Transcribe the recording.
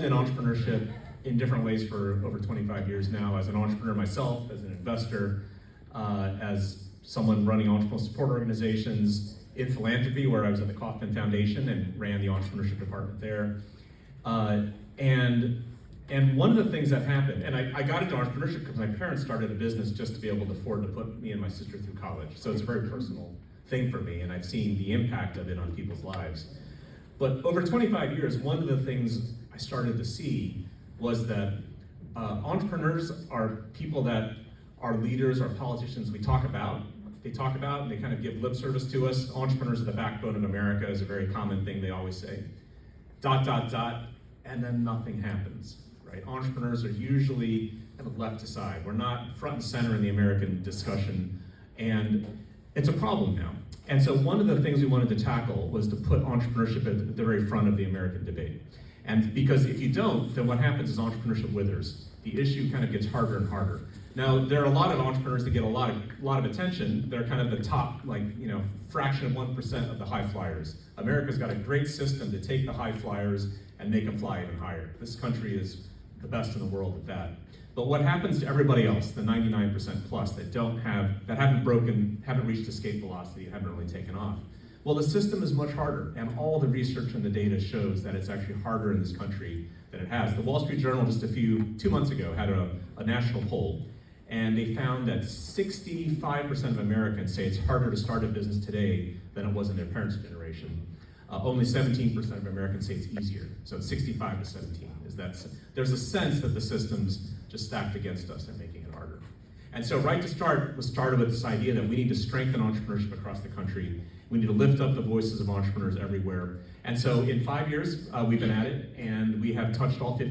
in entrepreneurship in different ways for over 25 years now, as an entrepreneur myself, as an investor, as someone running entrepreneurial support organizations, in philanthropy, where I was at the Kauffman Foundation and ran the entrepreneurship department there. And one of the things that happened, and I got into entrepreneurship because my parents started a business just to be able to afford to put me and my sister through college. So it's a very personal thing for me, and I've seen the impact of it on people's lives. But over 25 years, one of the things I started to see was that entrepreneurs are people that our leaders, our politicians, they talk about, and they kind of give lip service to us. Entrepreneurs are the backbone of America is a very common thing they always say. ... and then nothing happens, right? Entrepreneurs are usually kind of left aside. We're not front and center in the American discussion, and it's a problem now. And so one of the things we wanted to tackle was to put entrepreneurship at the very front of the American debate. And because if you don't, then what happens is entrepreneurship withers. The issue kind of gets harder and harder. Now, there are a lot of entrepreneurs that get a lot of attention. They're kind of the top, fraction of 1% of the high flyers. America's got a great system to take the high flyers and make them fly even higher. This country is the best in the world at that. But what happens to everybody else, the 99% plus that haven't reached escape velocity, haven't really taken off? Well, the system is much harder, and all the research and the data shows that it's actually harder in this country than it has. The Wall Street Journal just 2 months ago had a national poll, and they found that 65% of Americans say it's harder to start a business today than it was in their parents' generation. Only 17% of Americans say it's easier. So it's 65 to 17. There's a sense that the system's just stacked against us and making it harder. And so Right to Start was started with this idea that we need to strengthen entrepreneurship across the country. We need to lift up the voices of entrepreneurs everywhere. And so in 5 years, we've been at it, and we have touched all 50